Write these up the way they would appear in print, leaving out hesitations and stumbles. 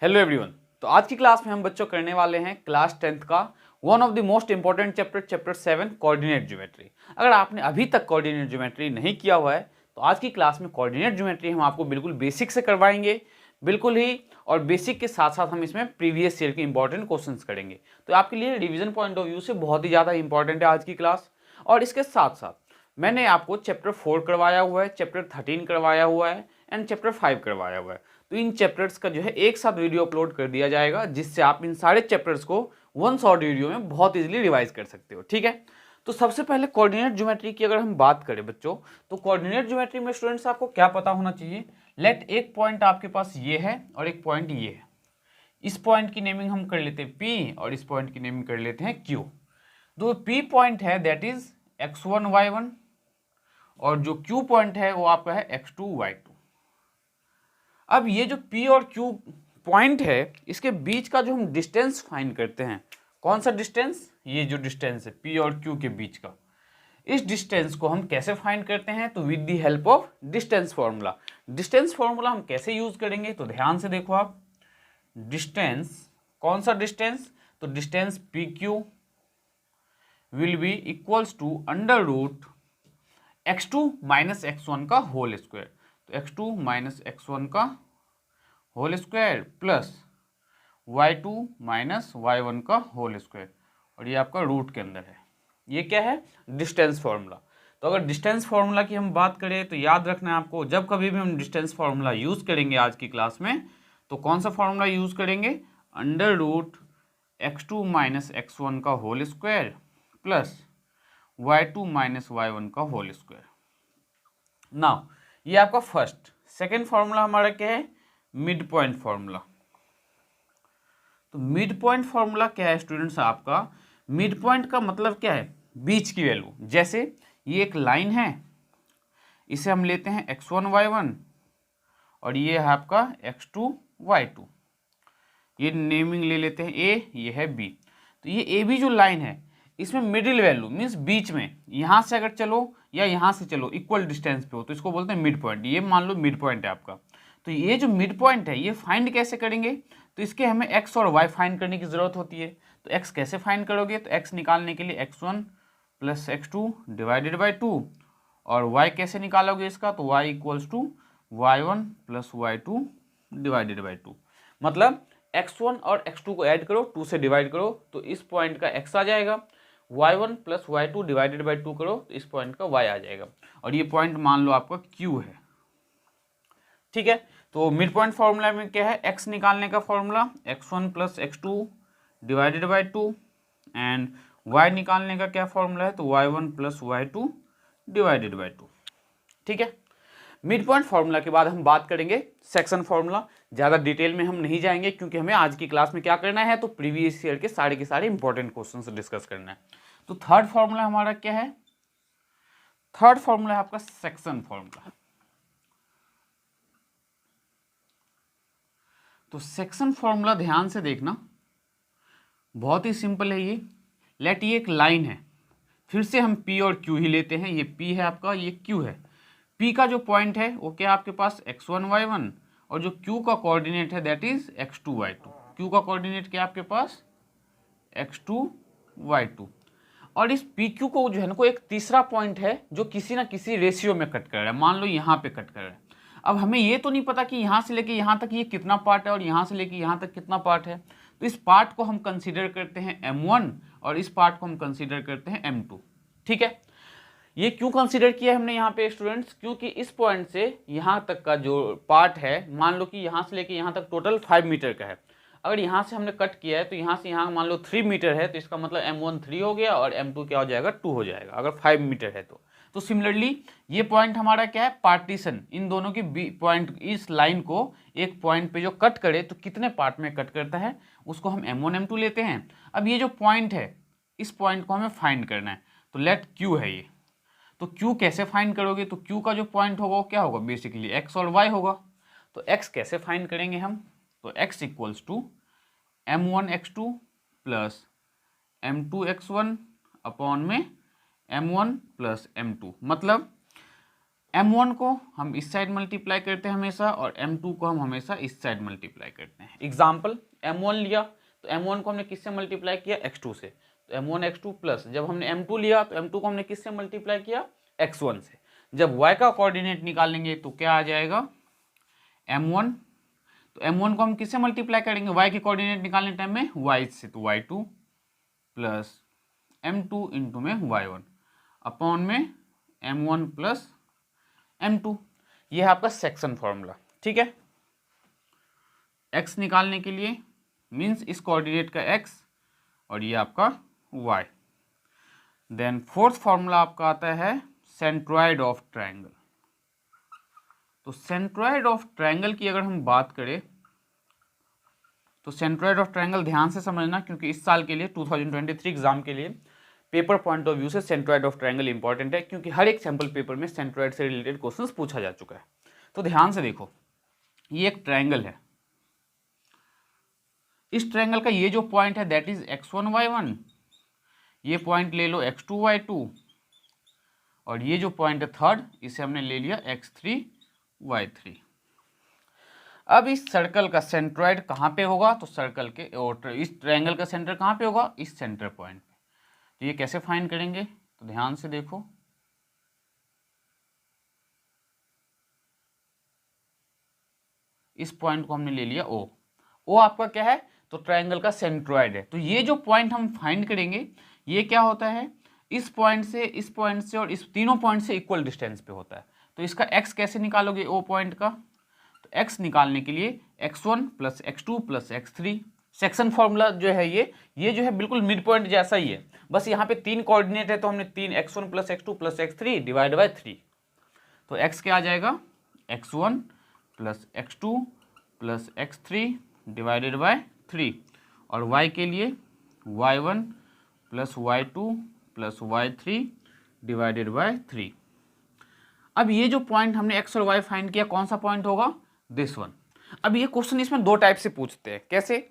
Hello everyone. तो आज की क्लास में हम बच्चों करने वाले हैं क्लास 10th का one of the most important chapter 7 coordinate geometry. अगर आपने अभी तक कोऑर्डिनेट ज्योमेट्री नहीं किया हुआ है तो आज की क्लास में कोऑर्डिनेट ज्योमेट्री हम आपको बिल्कुल बेसिक से करवाएंगे, बिल्कुल ही। और बेसिक के साथ साथ हम इसमें प्रीवियस ईयर के इंपॉर्टेंट क्वेश्चंस करेंगे। तो आपके लिए रिवीजन पॉइंट ऑफ व्यू से बहुत ही ज़्यादा इंपॉर्टेंट है आज की क्लास। और इसके साथ साथ मैंने आपको चैप्टर 4 करवाया हुआ है, चैप्टर 13 करवाया हुआ है एंड चैप्टर 5 करवाया हुआ है। तो इन चैप्टर्स का जो है एक साथ वीडियो अपलोड कर दिया जाएगा, जिससे आप इन सारे चैप्टर्स को वन शॉर्ट वीडियो में बहुत इजीली रिवाइज कर सकते हो। ठीक है, तो सबसे पहले कोऑर्डिनेट ज्योमेट्री की अगर हम बात करें बच्चों, तो कोऑर्डिनेट ज्योमेट्री में स्टूडेंट्स आपको क्या पता होना चाहिए। लेट एक पॉइंट आपके पास ये है और एक पॉइंट ये है। इस पॉइंट की नेमिंग हम कर लेते हैं P और इस पॉइंट की नेमिंग कर लेते हैं Q। जो P पॉइंट है दैट इज x1 y1 और जो Q पॉइंट है वो आपका है x2 y2। अब ये जो P और Q पॉइंट है इसके बीच का जो हम डिस्टेंस फाइंड करते हैं, कौन सा डिस्टेंस, ये जो डिस्टेंस है P और Q के बीच का, इस डिस्टेंस को हम कैसे फाइंड करते हैं, तो with the help of distance formula. Distance formula हम कैसे यूज करेंगे, तो ध्यान से देखो आप। डिस्टेंस, कौन सा डिस्टेंस, तो distance PQ will be equals to under root x2 minus x1 का होल स्क्वायर। तो x2 माइनस x1 का whole square plus y2 minus y1 का होल स्क्वायर, और ये आपका रूट के अंदर है। ये क्या है, डिस्टेंस फॉर्मूला। तो अगर डिस्टेंस फॉर्मूला की हम बात करें तो याद रखना है आपको, जब कभी भी हम डिस्टेंस फॉर्मूला यूज करेंगे आज की क्लास में, तो कौन सा फॉर्मूला यूज करेंगे, under root x2 minus x1 का whole square plus y2 minus y1 का होल स्क्वायर। नाउ ये आपका फर्स्ट। सेकेंड फॉर्मूला हमारा क्या है, मिड पॉइंट फॉर्मूला। तो मिड पॉइंट फॉर्मूला क्या है स्टूडेंट्स आपका, मिड पॉइंट का मतलब क्या है, बीच की वैल्यू। जैसे ये एक लाइन है, इसे हम लेते हैं x1 y1 और ये है आपका x2 y2। ये नेमिंग ले लेते हैं A, ये है B। तो ये ए बी जो लाइन है इसमें मिडिल वैल्यू मीन्स बीच में, यहाँ से अगर चलो या यहाँ से चलो इक्वल डिस्टेंस पे हो तो इसको बोलते हैं मिड पॉइंट। ये मान लो मिड पॉइंट है आपका। तो ये जो मिड पॉइंट है ये फाइंड कैसे करेंगे, तो इसके हमें x और y फाइंड करने की ज़रूरत होती है। तो x कैसे फाइंड करोगे, तो x निकालने के लिए x1 plus x2 divided by 2, और y कैसे निकालोगे इसका, तो y equals to y1 plus y2 divided by 2। मतलब x1 और x2 को ऐड करो, 2 से डिवाइड करो तो इस पॉइंट का x आ जाएगा, y1 plus y2 divided by 2 करो तो इस पॉइंट का y आ जाएगा, और ये पॉइंट मान लो आपका Q है। ठीक है, तो मिड पॉइंट फॉर्मूला में क्या है, x निकालने का formula x1 plus x2 divided by 2 and y निकालने का क्या फॉर्मूला है, तो y1 plus y2 divided by 2। ठीक है, मिड पॉइंट फॉर्मूला के बाद हम बात करेंगे सेक्शन फॉर्मूला। ज़्यादा डिटेल में हम नहीं जाएंगे क्योंकि हमें आज की क्लास में क्या करना है, तो प्रीवियस ईयर के सारे इंपॉर्टेंट क्वेश्चन डिस्कस करना है। तो थर्ड फॉर्मूला हमारा क्या है, थर्ड फॉर्मूला है आपका सेक्शन फॉर्मूला। तो सेक्शन फॉर्मूला ध्यान से देखना, बहुत ही सिंपल है ये। लेट ये एक लाइन है, फिर से हम P और Q ही लेते हैं। ये P है आपका, ये Q है। P का जो पॉइंट है वो क्या है आपके पास x1 y1, और जो Q का कोऑर्डिनेट है that is x2 y2। Q का कोऑर्डिनेट क्या है आपके पास x2 y2, और इस PQ को जो है ना को एक तीसरा पॉइंट है जो किसी ना किसी रेशियो में कट कर रहा है। मान लो यहाँ पे कट कर रहा है। अब हमें ये तो नहीं पता कि यहाँ से लेके यहाँ तक ये कितना पार्ट है और यहाँ से लेके यहाँ तक कितना पार्ट है, तो इस पार्ट को हम कंसीडर करते हैं m1 और इस पार्ट को हम कंसीडर करते हैं m2। ठीक है, ये क्यों कंसीडर किया हमने यहाँ पे स्टूडेंट्स, क्योंकि इस पॉइंट से यहाँ तक का जो पार्ट है, मान लो कि यहाँ से लेके यहाँ तक टोटल 5 मीटर का है। अगर यहाँ से हमने कट किया है तो यहाँ से यहाँ मान लो 3 मीटर है, तो इसका मतलब m1 3 हो गया और m2 क्या हो जाएगा 2 हो जाएगा अगर 5 मीटर है तो सिमिलरली ये पॉइंट हमारा क्या है, पार्टीशन। इन दोनों की पॉइंट, इस लाइन को एक पॉइंट पे जो कट करे तो कितने पार्ट में कट करता है उसको हम m1 m2 लेते हैं। अब ये जो पॉइंट है इस पॉइंट को हमें फाइंड करना है, तो लेट Q है ये। तो Q कैसे फाइंड करोगे, तो Q का जो पॉइंट होगा वो क्या होगा, बेसिकली x और y होगा। तो x कैसे फाइंड करेंगे हम, तो x equals to m1 x2 plus m2 x1 upon में m1 प्लस m2। मतलब m1 को हम इस साइड मल्टीप्लाई करते हैं हमेशा, और m2 को हम हमेशा इस साइड मल्टीप्लाई करते हैं। एग्जाम्पल, m1 लिया तो m1 को हमने किससे मल्टीप्लाई किया, x2 से, तो m1 x2 प्लस जब हमने m2 लिया तो m2 को हमने किससे मल्टीप्लाई किया, x1 से। जब y का कोऑर्डिनेट निकालेंगे तो क्या आ जाएगा, m1, तो m1 को हम किससे मल्टीप्लाई करेंगे, y के कोऑर्डिनेट निकालने टाइम में y से, तो y2 प्लस m2 इंटू में y1 अपॉन में m1 प्लस m2। ये है आपका सेक्शन फॉर्मूला, ठीक है। x निकालने के लिए मीन्स इस कोऑर्डिनेट का x और ये आपका y। देन फोर्थ फॉर्मूला आपका आता है सेंट्रॉइड ऑफ ट्रायंगल। तो सेंट्रॉइड ऑफ ट्रायंगल की अगर हम बात करें तो सेंट्रॉइड ऑफ ट्रायंगल ध्यान से समझना, क्योंकि इस साल के लिए 2023 एग्जाम के लिए पेपर पॉइंट ऑफ व्यू से सेंट्रॉइड ऑफ ट्रायंगल इंपॉर्टेंट है, क्योंकि हर एक सैंपल पेपर में सेंट्रॉइड से रिलेटेड क्वेश्चंस पूछा जा चुका है। तो ध्यान से देखो, ये एक ट्रायंगल है, इस ट्रायंगल का ये जो पॉइंट है दैट इज x1 y1, ये पॉइंट ले लो x2 y2, और ये जो पॉइंट है थर्ड, इसे हमने ले लिया x3 y3। अब इस सर्कल का सेंट्रॉइड कहाँ पे होगा, तो सर्कल के और इस ट्रायंगल का सेंटर कहाँ पे होगा, इस सेंटर पॉइंट पे। तो ये कैसे फाइंड करेंगे, तो ध्यान से देखो, इस पॉइंट को हमने ले लिया O। O आपका क्या है, तो ट्रायंगल का सेंट्रॉइड है। तो ये जो पॉइंट हम फाइंड करेंगे ये क्या होता है, इस पॉइंट से, इस पॉइंट से और इस तीनों पॉइंट से इक्वल डिस्टेंस पे होता है। तो इसका x कैसे निकालोगे O पॉइंट का, तो x निकालने के लिए x1 plus x2 plus x3, section formula जो है ये जो है बिल्कुल मिड पॉइंट जैसा ही है, बस यहाँ पे तीन कोऑर्डिनेट है तो हमने तीन x1 plus x2 plus x3 divide by 3। तो x क्या आ जाएगा, x1 plus x2 plus x3 divided by 3, और y के लिए y1 plus y2 plus y3 divided by 3। अब ये जो पॉइंट हमने x और y फाइंड किया कौन सा पॉइंट होगा, दिस वन। अब ये क्वेश्चन इसमें दो टाइप से पूछते हैं, कैसे,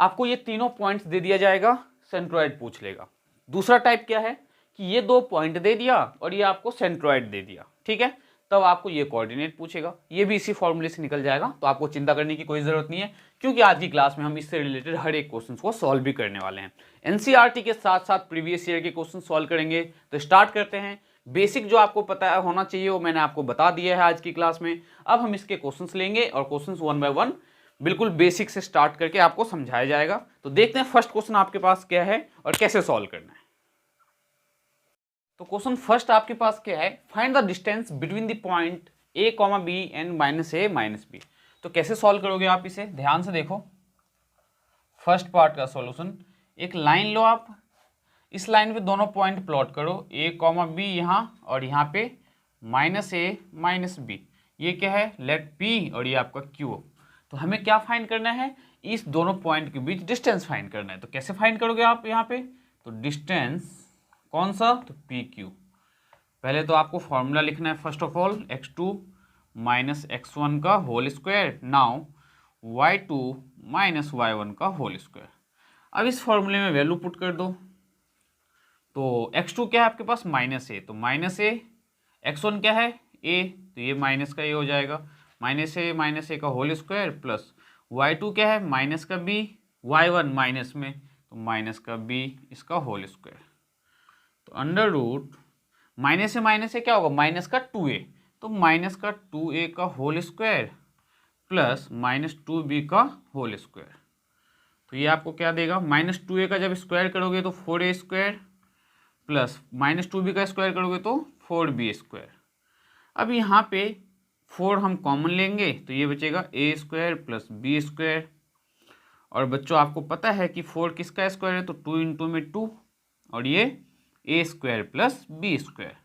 आपको ये तीनों पॉइंट्स दे दिया जाएगा, सेंट्रॉइड पूछ लेगा। दूसरा टाइप क्या है कि ये दो पॉइंट दे दिया और ये आपको सेंट्रॉइड दे दिया, ठीक है, तब आपको ये कोऑर्डिनेट पूछेगा, ये भी इसी फॉर्मूले से निकल जाएगा। तो आपको चिंता करने की कोई ज़रूरत नहीं है, क्योंकि आज की क्लास में हम इससे रिलेटेड हर एक क्वेश्चन को सॉल्व भी करने वाले हैं। एनसीईआरटी के साथ साथ प्रीवियस ईयर के क्वेश्चन सॉल्व करेंगे। तो स्टार्ट करते हैं। बेसिक जो आपको पता होना चाहिए वो मैंने आपको बता दिया है आज की क्लास में। अब हम इसके क्वेश्चंस लेंगे और क्वेश्चंस वन बाय वन बिल्कुल बेसिक से स्टार्ट करके आपको समझाया जाएगा। तो देखते हैं फर्स्ट क्वेश्चन आपके पास क्या है और कैसे सॉल्व करना है। तो क्वेश्चन फर्स्ट आपके पास क्या है, find the distance between the point a, b and -a, -b। तो कैसे सॉल्व करोगे आप इसे, ध्यान से देखो। फर्स्ट पार्ट का सॉल्यूशन, एक लाइन लो आप, इस लाइन पे दोनों पॉइंट प्लॉट करो, a, b यहाँ और यहाँ पे -a, -b। ये क्या है, लेट p और ये आपका q। तो हमें क्या फाइंड करना है, इस दोनों पॉइंट के बीच डिस्टेंस फाइंड करना है। तो कैसे फाइंड करोगे आप यहाँ पे, तो डिस्टेंस कौन सा, तो PQ। पहले तो आपको फॉर्मूला लिखना है first of all, x2 minus x1 का whole square, now y2 minus y1 का होल स्क्वायर। अब इस फॉर्मूले में वैल्यू पुट कर दो। तो x2 क्या है आपके पास, -a, तो -a, x1 क्या है a, तो ये माइनस का ये हो जाएगा, -a का होल स्क्वायर प्लस y2 क्या है, माइनस का b, y1 माइनस में तो माइनस का b इसका होल स्क्वायर। तो अंडर रूट माइनस से क्या होगा, माइनस का 2a, तो माइनस का 2a का होल स्क्वायर प्लस -2b का होल स्क्वायर। तो ये आपको क्या देगा, -2a का जब स्क्वायर करोगे तो 4a स्क्वायर प्लस -2b का स्क्वायर करोगे तो 4b स्क्वायर। अब यहाँ पे 4 हम कॉमन लेंगे तो ये बचेगा a square plus b square. और बच्चों आपको पता है कि 4 किसका स्क्वायर है, तो 2 इंटू में 2 और ये a square plus b square.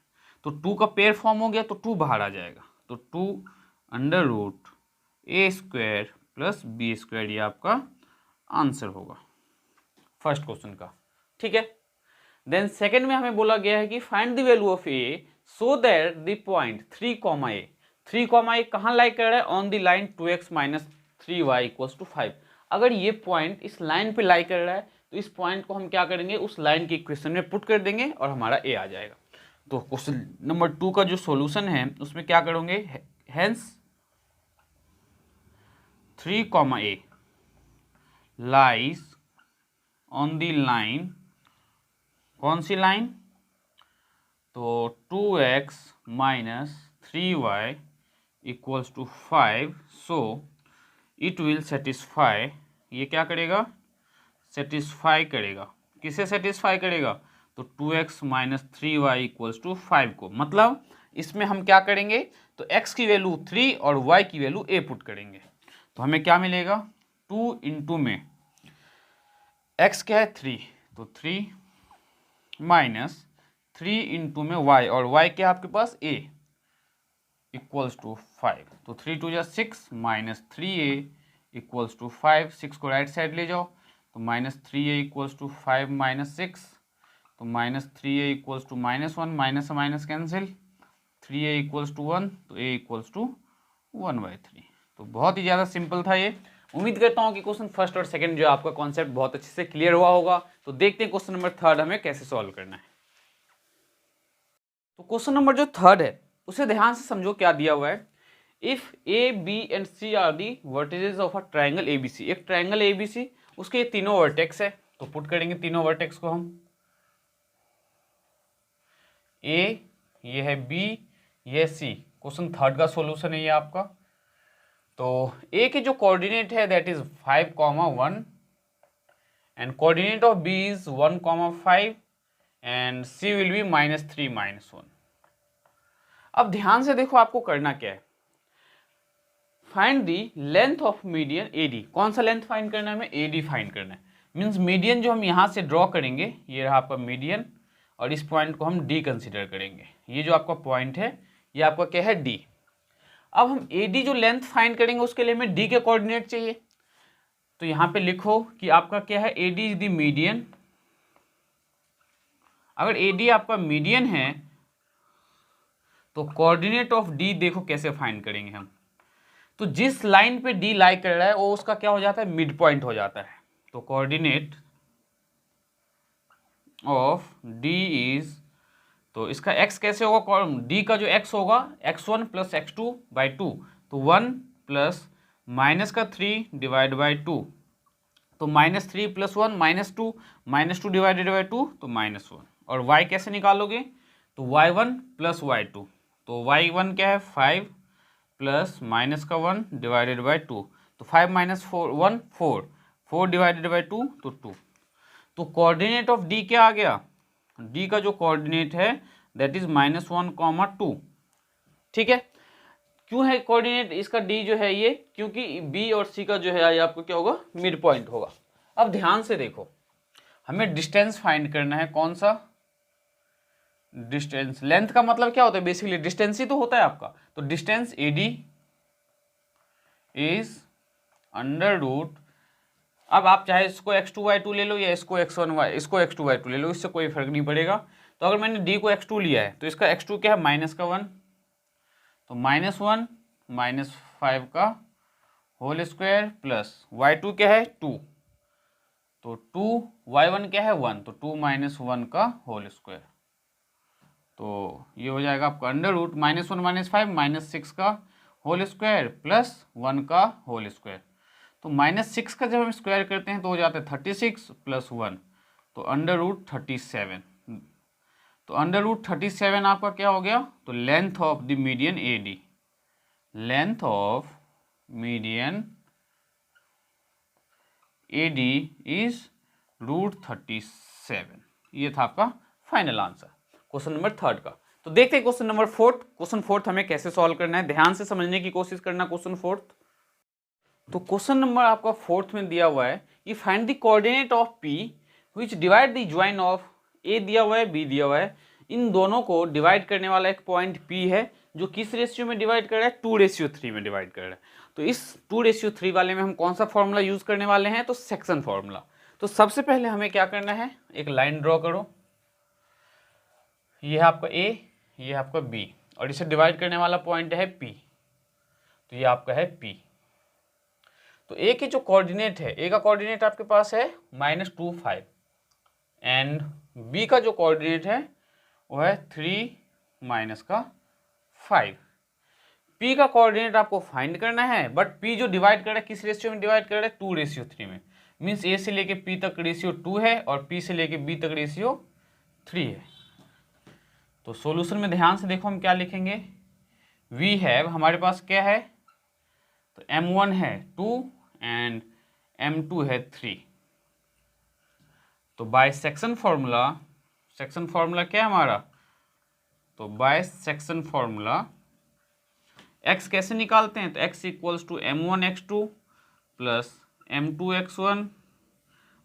तो 2 का पेयर फॉर्म हो गया तो 2 बाहर आ जाएगा, तो 2 under root a square plus b square, ये आपका आंसर होगा फर्स्ट क्वेश्चन का, ठीक है। देन सेकेंड में हमें बोला गया है कि find the value of a so that the point 3, a कहाँ लाई कर रहा है, on the line 2x minus 3y equals to 5। अगर ये पॉइंट इस लाइन पे लाई कर रहा है तो इस पॉइंट को हम क्या करेंगे, उस लाइन की इक्वेशन में पुट कर देंगे और हमारा a आ जाएगा। तो क्वेश्चन नंबर 2 का जो सॉल्यूशन है उसमें क्या करोगे, hence 3, a lies on the line, कौन सी लाइन, तो 2x minus 3y equals to 5, so it will satisfy, ये क्या करेगा, सेटिस्फाई करेगा, किसे सेटिस्फाई करेगा, तो 2x minus 3y equals to 5 को। मतलब इसमें हम क्या करेंगे, तो x की वैल्यू 3 और y की वैल्यू a पुट करेंगे, तो हमें क्या मिलेगा, 2 इंटू में x क्या है 3, तो 3 माइनस 3 इंटू में y, और y क्या है आपके पास a, इक्वल्स टू 5, तो 3 2 6 माइनस 3a इक्वल्स टू 5, 6 को राइट साइड ले जाओ, तो minus 3a equals to 5 minus 6, तो minus 3a equals to -1, minus से minus cancel, 3a equals to 1, तो a इक्वल्स टू 1/3। तो बहुत ही ज़्यादा सिंपल था ये। उम्मीद करता हूँ कि क्वेश्चन फर्स्ट और सेकंड जो आपका कॉन्सेप्ट बहुत अच्छे से क्लियर हुआ होगा। तो देखते हैं क्वेश्चन नंबर 3 हमें कैसे सॉल्व करना है। तो क्वेश्चन नंबर जो 3 है उसे ध्यान से समझो, क्या दिया हुआ है, if A B and C are the vertices of a triangle ABC, एक ट्राइंगल एबीसी, उसके ये तीनों वर्टेक्स है, तो पुट करेंगे तीनों वर्टेक्स को हम, ए, ये है बी, ये सी। क्वेश्चन 3 का सॉल्यूशन है ये आपका। तो ए के जो कोऑर्डिनेट है that is 5,1 and coordinate of B is 1,5 and C will be -3 -1। अब ध्यान से देखो आपको करना क्या है, find the length of median AD. कौन सा लेंथ फाइंड करना है हमें, एडी फाइंड करना है। मीन्स मीडियन जो हम यहाँ से ड्रॉ करेंगे, ये रहा आपका मीडियन, और इस पॉइंट को हम डी कंसीडर करेंगे। ये जो आपका पॉइंट है ये आपका क्या है, डी। अब हम एडी जो लेंथ फाइंड करेंगे उसके लिए हमें डी के कोऑर्डिनेट चाहिए, तो यहाँ पे लिखो कि आपका क्या है, एडी इज द मीडियन। अगर एडी आपका मीडियन है तो कोऑर्डिनेट ऑफ डी देखो कैसे फाइंड करेंगे हम, तो जिस लाइन पे डी लाई कर रहा है वो उसका क्या हो जाता है, मिड पॉइंट हो जाता है। तो कोऑर्डिनेट ऑफ डी इज, तो इसका x कैसे होगा, d का जो x होगा x1 प्लस x2/2, तो 1 प्लस माइनस का 3 डिवाइड बाई 2, तो -3 + 1 -2, -2 डिवाइडेड बाई 2, तो -1। और y कैसे निकालोगे, तो y1 प्लस y2, तो y1 क्या है 5 प्लस माइनस का 1 डिवाइडेड बाई 2, तो 5 - 4 1 4, 4 डिवाइडेड बाई 2, तो 2। तो कोऑर्डिनेट ऑफ d क्या आ गया, d का जो कोऑर्डिनेट है दैट इज -1, 2। ठीक है, क्यों है कोऑर्डिनेट इसका d जो है ये, क्योंकि b और c का जो है ये आपको क्या होगा, मिड पॉइंट होगा। अब ध्यान से देखो, हमें डिस्टेंस फाइंड करना है, कौन सा, डिस्टेंस। लेंथ का मतलब क्या होता है, बेसिकली डिस्टेंस ही तो होता है आपका। तो डिस्टेंस AD इज √, अब आप चाहे इसको x2/2 ले लो या इसको x2/2 ले लो, इससे कोई फर्क नहीं पड़ेगा। तो अगर मैंने d को x2 लिया है तो इसका x2 क्या है, -1, तो -1 -5 का होल स्क्वायर प्लस y2 क्या है 2, तो 2, y1 क्या है 1, तो 2 - 1 का होल स्क्वायर, तो ये हो जाएगा आपका √, -1 -5 -6 का होल स्क्वायर प्लस 1 का होल स्क्वायर, तो -6 का जब हम स्क्वायर करते हैं तो हो जाता है 36 + 1, तो √37, तो √37 आपका क्या हो गया, तो length of the median AD, length of median AD is √37। ये था आपका फाइनल आंसर क्वेश्चन नंबर 3 का। तो देखते हैं क्वेश्चन नंबर 4। क्वेश्चन 4 हमें कैसे सॉल्व करना है, ध्यान से समझने की कोशिश करना क्वेश्चन 4। तो क्वेश्चन नंबर आपका 4 में दिया हुआ है कि find the coordinate of P which divide the join of A दिया हुआ है, B दिया हुआ है, इन दोनों को डिवाइड करने वाला एक पॉइंट P है जो किस रेशियो में डिवाइड कर रहा है, 2:3 में डिवाइड कर रहा है। तो इस 2:3 वाले में हम कौन सा फॉर्मूला यूज करने वाले हैं, तो सेक्शन फॉर्मूला। तो सबसे पहले हमें क्या करना है, एक लाइन ड्रॉ करो, ये है आपका A, ये है आपका B, और इसे डिवाइड करने वाला पॉइंट है P, तो ये आपका है P। तो A के जो कोऑर्डिनेट है, A का कोऑर्डिनेट आपके पास है -2 5 एंड B का जो कोऑर्डिनेट है वो है 3 माइनस का 5। P का कोऑर्डिनेट आपको फाइंड करना है, बट P जो डिवाइड कर रहा है किस रेशियो में डिवाइड कर रहा है, 2:3 में। मीन्स A से लेके P तक रेशियो 2 है और P से लेके B तक रेशियो 3 है। तो सॉल्यूशन में ध्यान से देखो हम क्या लिखेंगे। V है, हमारे पास क्या है, तो M1 है 2 एंड M2 है 3। तो by section formula, section formula क्या है हमारा, तो बाय सेक्शन फॉर्मूला x कैसे निकालते हैं, तो x equals to m1x2 plus m2x1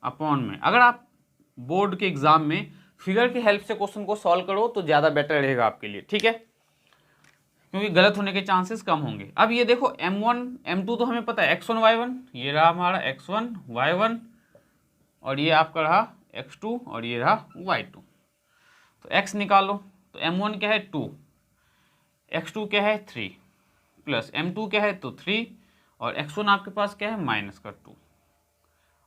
upon में। अगर आप बोर्ड के एग्जाम में फिगर की हेल्प से क्वेश्चन को सॉल्व करो तो ज़्यादा बेटर रहेगा आपके लिए, ठीक है, क्योंकि गलत होने के चांसेस कम होंगे। अब ये देखो m1 m2 तो हमें पता है x1 y1, ये रहा हमारा x1 y1 और ये आपका रहा x2 और ये रहा y2। तो x निकालो, तो m1 क्या है 2, x2 क्या है 3 प्लस m2 क्या है तो 3 और x1 आपके पास क्या है माइनस का 2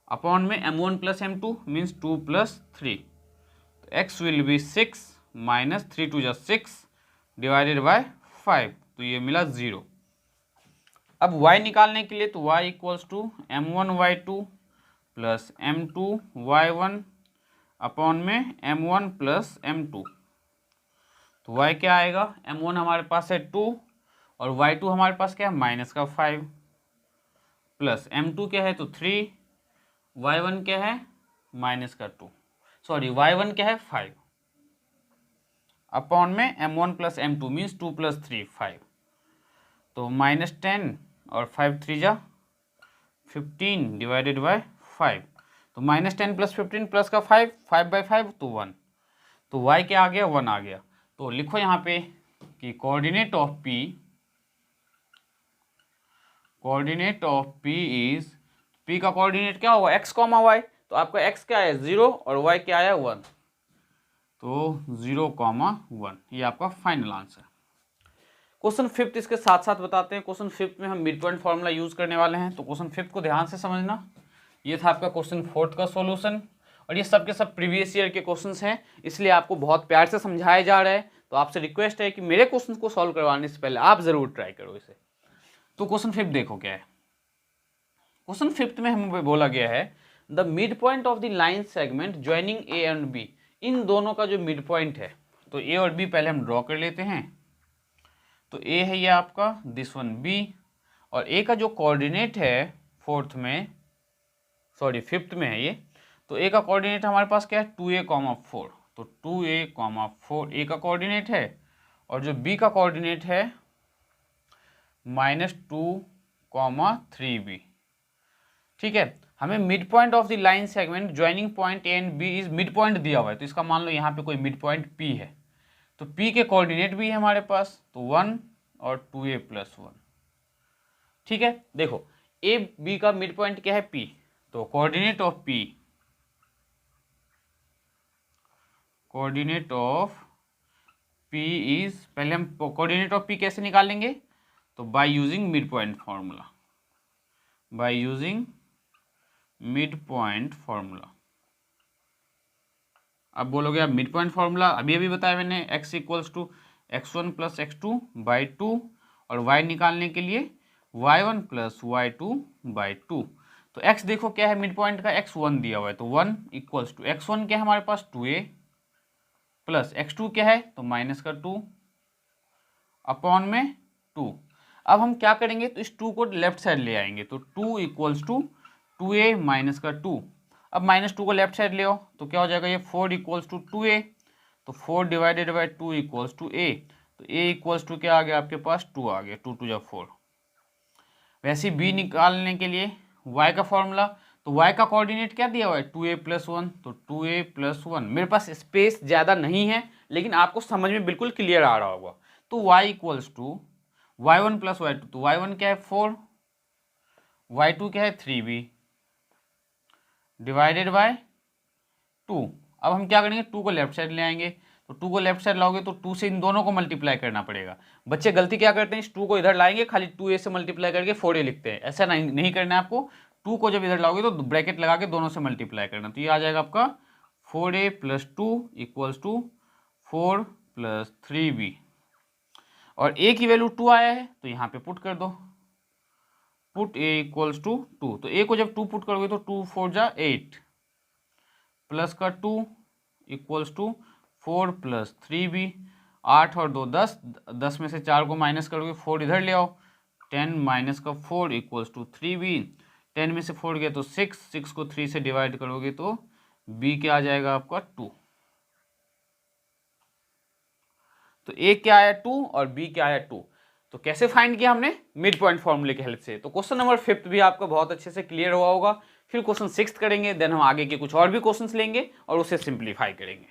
अपॉन में m1 plus m2 means 2 plus 3। तो x will be 6 minus 3 2 6 divided by 5, तो ये मिला 0। अब y निकालने के लिए तो y equals to m1 y2 plus m2 y1 upon में m1 प्लस m2। तो y क्या आएगा, m1 हमारे पास है 2 और y2 हमारे पास क्या है माइनस का 5 प्लस m2 क्या है तो 3, y1 क्या है माइनस का 2, सॉरी y1 क्या है 5 अपॉन में m1 plus m2 means 2 plus 3 5। तो -10 और 5 3 जा 15 डिवाइडेड बाय 5। तो -10 प्लस 15 प्लस का 5, 5/5 तो 1। तो y क्या आ गया 1 आ गया। तो लिखो यहाँ पे कि coordinate of P is, P का कोऑर्डिनेट क्या होगा x, y। तो आपका x क्या है 0 और y क्या है 1, तो 0, 1, ये आपका फाइनल आंसर। क्वेश्चन 5 इसके साथ साथ बताते हैं। क्वेश्चन 5 में हम मिड पॉइंट फॉर्मूला यूज करने वाले हैं, तो क्वेश्चन 5 को ध्यान से समझना। ये था आपका क्वेश्चन 4 का सॉल्यूशन और ये सब के सब प्रीवियस ईयर के क्वेश्चंस हैं, इसलिए आपको बहुत प्यार से समझाया जा रहा है। तो आपसे रिक्वेस्ट है कि मेरे क्वेश्चन को सॉल्व करवाने से पहले आप जरूर ट्राई करो इसे। तो क्वेश्चन 5 देखो क्या है। क्वेश्चन 5 में हमें बोला गया है the mid point of the line segment joining A and B, इन दोनों का जो मिड पॉइंट है, तो ए और बी पहले हम ड्रॉ कर लेते हैं। तो ए है ये आपका, दिस वन बी, और ए का जो कोऑर्डिनेट है फिफ्थ में है ये, तो ए का कोऑर्डिनेट हमारे पास क्या है 2a, 4। तो 2a, 4 ए का कोऑर्डिनेट है और जो बी का कोऑर्डिनेट है -2, 3b। ठीक है, हमें mid point of the line segment joining point A and B is mid point दिया हुआ है, तो इसका मान लो यहाँ पे कोई मिड पॉइंट P है, तो P के कोऑर्डिनेट भी है हमारे पास, तो 1 और 2a + 1। ठीक है, देखो ए बी का मिड पॉइंट क्या है P, तो कोऑर्डिनेट ऑफ P इज, पहले हम कोऑर्डिनेट ऑफ P कैसे निकालेंगे, तो by using mid point formula, अब बोलोगे आप मिड पॉइंट फॉर्मूला अभी बताया मैंने, x equals to x1 + x2/2 और y निकालने के लिए y1 + y2/2। तो x देखो क्या है मिड पॉइंट का, x1 दिया हुआ है, तो 1 इक्वल्स टू x1 क्या है हमारे पास 2a प्लस x2 क्या है तो -2 अपॉन में 2। अब हम क्या करेंगे, तो इस 2 को लेफ्ट साइड ले आएंगे, तो 2 इक्वल्स टू 2a - 2। अब -2 को लेफ्ट साइड ले आओ तो क्या हो जाएगा, ये 4 इक्वल्स टू 2a, तो 4 divided by 2 equals to a, तो a इक्वल्स टू क्या आ गया आपके पास 2 आ गया, 2 2 4। वैसे b निकालने के लिए y का फॉर्मूला, तो y का कोऑर्डिनेट क्या दिया हुआ है 2a + 1, तो 2a + 1। मेरे पास स्पेस ज़्यादा नहीं है लेकिन आपको समझ में बिल्कुल क्लियर आ रहा होगा। तो y equals to y1 + y2, तो y1 क्या है 4, y2 क्या है 3b डिवाइडेड बाय 2। अब हम क्या करेंगे, 2 को लेफ्ट साइड ले आएंगे, तो 2 को लेफ्ट साइड लाओगे तो 2 से इन दोनों को मल्टीप्लाई करना पड़ेगा। बच्चे गलती क्या करते हैं, इस 2 को इधर लाएंगे, खाली 2a से मल्टीप्लाई करके 4a लिखते हैं, ऐसा नहीं करना है आपको। 2 को जब इधर लाओगे तो ब्रैकेट लगा के दोनों से मल्टीप्लाई करना, तो ये आ जाएगा आपका 4a + 2 = 4 + 3b और a की वैल्यू 2 आया है तो यहाँ पे पुट कर दो, पुट a इक्वल्स टू 2। तो a को जब 2 पुट करोगे तो 2 4 जा 8 प्लस का 2 इक्वल्स टू 4 प्लस 3b, 8 और 2 10, 10 में से 4 को माइनस करोगे 4 इधर ले आओ, 10 माइनस का 4 इक्वल्स टू 3b, 10 में से 4 गया तो 6, 6 को 3 से डिवाइड करोगे तो b क्या आ जाएगा आपका 2। तो a क्या आया 2 और b क्या आया 2। तो कैसे फाइंड किया हमने, मिड पॉइंट फॉर्मूले की हेल्प से। तो क्वेश्चन नंबर 5 भी आपका बहुत अच्छे से क्लियर हुआ होगा। फिर क्वेश्चन 6 करेंगे, देन हम आगे के कुछ और भी क्वेश्चंस लेंगे और उसे सिंप्लीफाई करेंगे।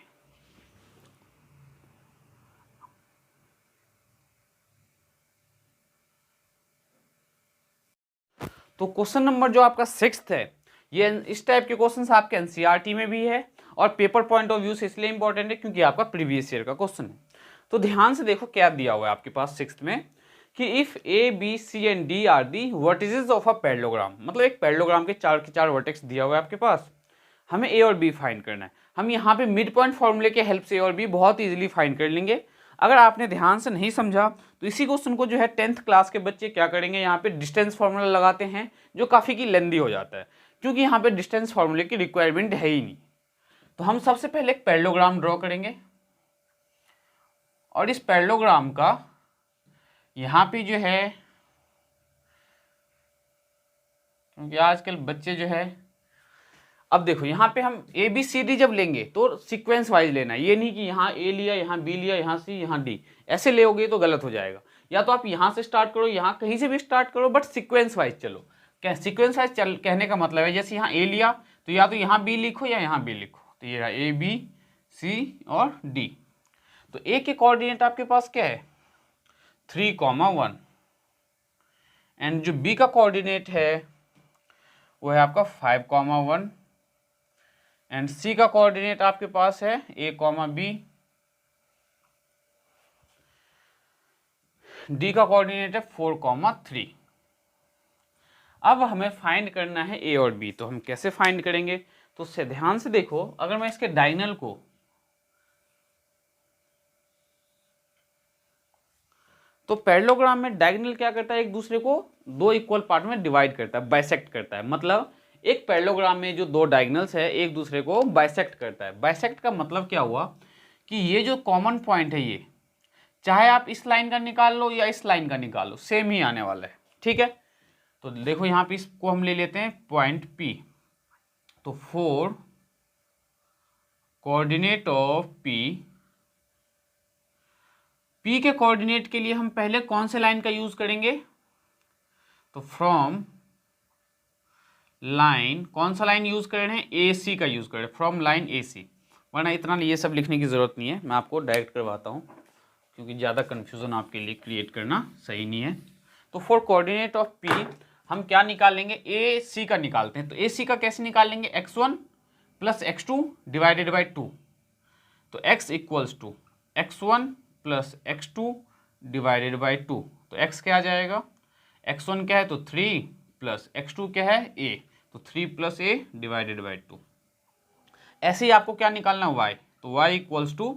तो क्वेश्चन नंबर जो आपका 6 है, ये इस टाइप के क्वेश्चंस आपके एनसीईआरटी में भी है और पेपर पॉइंट ऑफ व्यू से इसलिए इंपॉर्टेंट है क्योंकि आपका प्रीवियस ईयर का क्वेश्चन है। तो ध्यान से देखो क्या दिया हुआ है आपके पास 6 में कि if A B C and D are the vertices of a parallelogram, मतलब एक पैरेललोग्राम के चार वर्टेक्स दिया हुआ है आपके पास, हमें ए और बी फाइंड करना है। हम यहाँ पे मिड पॉइंट फॉर्मूले के हेल्प से ए और बी बहुत इजीली फाइंड कर लेंगे। अगर आपने ध्यान से नहीं समझा तो इसी क्वेश्चन को जो है 10th क्लास के बच्चे क्या करेंगे, यहाँ पे डिस्टेंस फार्मूला लगाते हैं जो काफ़ी की लेंदी हो जाता है क्योंकि यहाँ पे डिस्टेंस फार्मूले की रिक्वायरमेंट है ही नहीं। तो हम सबसे पहले एक पैरेललोग्राम ड्रॉ करेंगे और इस पैरेललोग्राम का यहाँ पे जो है, क्योंकि आजकल बच्चे जो है, अब देखो यहाँ पे हम ए बी सी डी जब लेंगे तो सीक्वेंस वाइज लेना है। ये नहीं कि यहाँ ए लिया, यहाँ बी लिया, यहाँ सी, यहाँ डी, ऐसे लेोगे तो गलत हो जाएगा। या तो आप यहाँ से स्टार्ट करो, यहाँ कहीं से भी स्टार्ट करो, बट सीक्वेंस वाइज चलो। क्या सीक्वेंस वाइज कहने का मतलब है जैसे यहाँ ए लिया तो या तो यहाँ बी लिखो या यहाँ बी लिखो। तो ये रहा ए बी सी और डी। तो ए के कोऑर्डिनेट आपके पास क्या है 3,1 एंड जो बी का कोऑर्डिनेट है वो है आपका 5,1 एंड सी का कोऑर्डिनेट आपके पास है a, b, डी का कोऑर्डिनेट है 4,3। अब हमें फाइंड करना है a और b। तो हम कैसे फाइंड करेंगे, तो उससे ध्यान से देखो, अगर मैं इसके डायगोनल को तो पैरेललोग्राम में डायगोनल क्या करता है, एक दूसरे को दो इक्वल पार्ट में डिवाइड करता है, बाइसेक्ट करता है। मतलब एक पैरेललोग्राम में जो दो डायगोनल्स है एक दूसरे को बाइसेक्ट करता है। बाइसेक्ट का मतलब क्या हुआ कि ये जो कॉमन पॉइंट है ये चाहे आप इस लाइन का निकाल लो या इस लाइन का निकाल लो, सेम ही आने वाला है। ठीक है, तो देखो यहाँ पे इसको हम ले लेते हैं पॉइंट P। तो 4 कोऑर्डिनेट ऑफ P के कोऑर्डिनेट के लिए हम पहले कौन से लाइन का यूज करेंगे, तो फ्रॉम लाइन, कौन सा लाइन यूज कर रहे हैं, AC का यूज कर रहे हैं, फ्रॉम लाइन AC। वरना इतना ये सब लिखने की जरूरत नहीं है, मैं आपको डायरेक्ट करवाता हूँ क्योंकि ज़्यादा कन्फ्यूज़न आपके लिए क्रिएट करना सही नहीं है। तो फॉर कोऑर्डिनेट ऑफ P हम क्या निकाल लेंगे, AC का निकालते हैं। तो AC का कैसे निकाल लेंगे, x1 plus x2 divided by 2। तो x equals to x1 plus x2 divided by 2। तो x क्या आ जाएगा, x1 क्या है तो 3 प्लस x2 क्या है a, तो 3 प्लस a डिवाइडेड बाई 2। ऐसे ही आपको क्या निकालना y, तो y इक्वल्स टू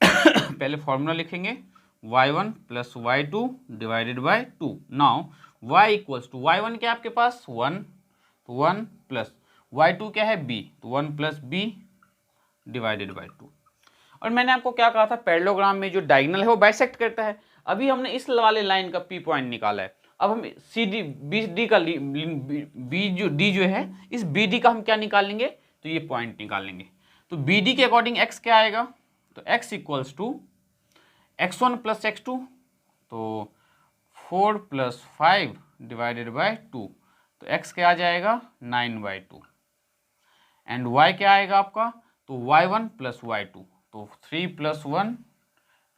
पहले फॉर्मूला लिखेंगे y1 plus y2 divided by 2। Now y equals to y1 क्या है आपके पास 1, तो 1 प्लस y2 क्या है b, तो 1 प्लस b डिवाइडेड बाई 2। और मैंने आपको क्या कहा था, पैरेललोग्राम में जो डायगोनल है वो बाइसेक्ट करता है। अभी हमने इस वाले लाइन का P पॉइंट निकाला है, अब हम CD BD का D जो है इस BD का हम क्या निकालेंगे, तो ये पॉइंट निकालेंगे। तो BD के अकॉर्डिंग x क्या आएगा, तो x equals to x1 plus x2, तो 4 प्लस 5 डिवाइडेड बाई 2। तो x क्या आ जाएगा 9/2 एंड y क्या आएगा आपका, तो y1 प्लस y2, तो 3 प्लस 1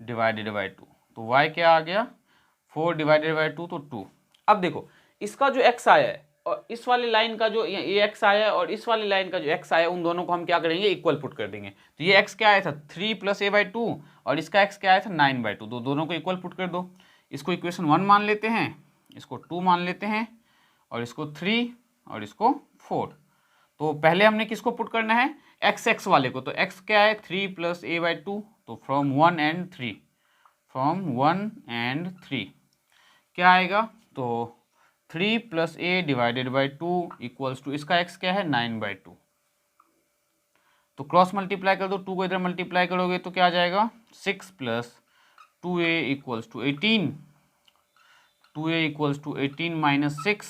डिवाइडेड बाई 2। तो y क्या आ गया 4 डिवाइडेड बाई 2, तो 2। अब देखो इसका जो x आया है और इस वाली लाइन का जो ये x आया है और इस वाली लाइन का जो x आया है, उन दोनों को हम क्या करेंगे, इक्वल पुट कर देंगे। तो ये x क्या आया था 3 प्लस a/2 और इसका x क्या आया था 9/2। तो दोनों को इक्वल पुट कर दो। इसको इक्वेशन 1 मान लेते हैं, इसको 2 मान लेते हैं और इसको 3 और इसको 4। तो पहले हमने किसको पुट करना है, x वाले को। तो x क्या है 3 प्लस a/2, तो फ्रॉम 1 एंड 3, फ्रॉम 1 and 3 क्या आएगा, तो 3 + a divided by 2 equals to, इसका x क्या है 9/2, तो क्रॉस मल्टीप्लाई कर दो, 2 को इधर मल्टीप्लाई करोगे तो क्या आ जाएगा 6 + 2a equals to 18, 2a equals to 18 - 6,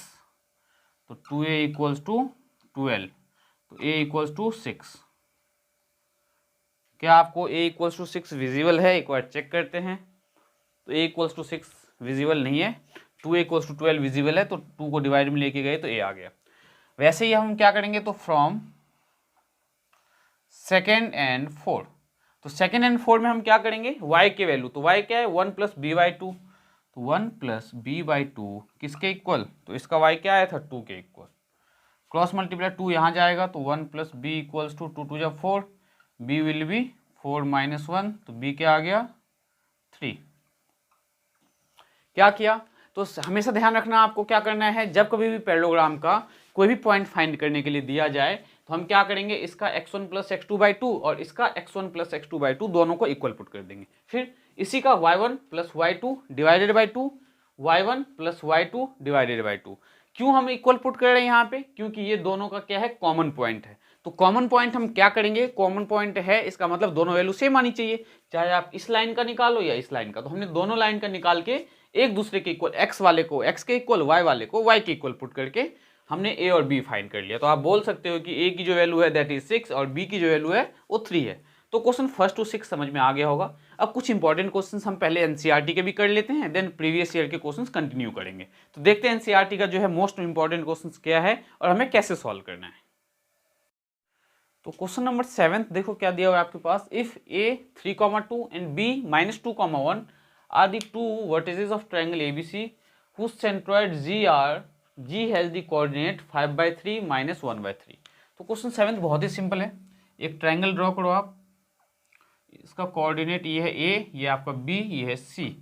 तो 2a इक्वल्स टू 12, तो a इक्वल्स टू 6। क्या आपको a इक्वल्स टू 6 विजिबल है, एक बार चेक करते हैं। तो a इक्वल्स टू 6 विजिबल नहीं है, 2a इक्वल्स टू 12 विजिबल है, तो 2 को डिवाइड में लेके गए तो a आ गया। वैसे ही हम क्या करेंगे, तो फ्रॉम सेकेंड एंड फोर्थ, तो सेकेंड एंड फोर्थ में हम क्या करेंगे, y के वैल्यू, तो y क्या है 1 + b/2, तो 1 + b/2 किसके इक्वल, तो इसका y क्या आया था 2 के इक्वल, क्रॉस मल्टीप्लाई 2 यहाँ जाएगा तो 1 + b equals to 2 × 4, b will be 4 - 1, तो b क्या आ गया 3। क्या किया, तो हमेशा ध्यान रखना आपको क्या करना है, जब कभी भी पैरेललोग्राम का कोई भी पॉइंट फाइंड करने के लिए दिया जाए तो हम क्या करेंगे, इसका x1 + x2/2 और इसका x1 + x2/2 दोनों को इक्वल पुट कर देंगे, फिर इसी का y1 + y2 divided by 2, y1 + y2 divided by 2। क्यों हम इक्वल पुट कर रहे हैं यहाँ पे, क्योंकि ये दोनों का क्या है कॉमन पॉइंट है। तो कॉमन पॉइंट हम क्या करेंगे, कॉमन पॉइंट है इसका मतलब दोनों वैल्यू सेम आनी चाहिए, चाहे आप इस लाइन का निकालो या इस लाइन का। तो हमने दोनों लाइन का निकाल के एक दूसरे के इक्वल, x वाले को x के इक्वल, y वाले को y के इक्वल पुट करके हमने a और b फाइंड कर लिया। तो आप बोल सकते हो कि a की जो वैल्यू है दैट इज 6 और b की जो वैल्यू है वो 3 है। तो क्वेश्चन 1 to 6 समझ में आ गया होगा। अब कुछ इंपॉर्टेंट क्वेश्चंस हम पहले एनसीईआरटी के भी कर लेते हैं, देन प्रीवियस ईयर के क्वेश्चंस कंटिन्यू करेंगे। तो देखते हैं एनसीईआरटी का जो है मोस्ट इंपॉर्टेंट क्वेश्चंस क्या है और हमें कैसे सॉल्व करना है। तो क्वेश्चन नंबर 7 देखो क्या दिया हुआ है आपके पास, if a 3,2 and b -2,1 are the two vertices of triangle ABC whose centroid G has the coordinate 5/3 - 1/3। तो क्वेश्चन 7 बहुत ही सिंपल है, एक ट्रायंगल ड्रॉ करो आप, इसका कोऑर्डिनेट ये है a, ये आपका b, ये है c,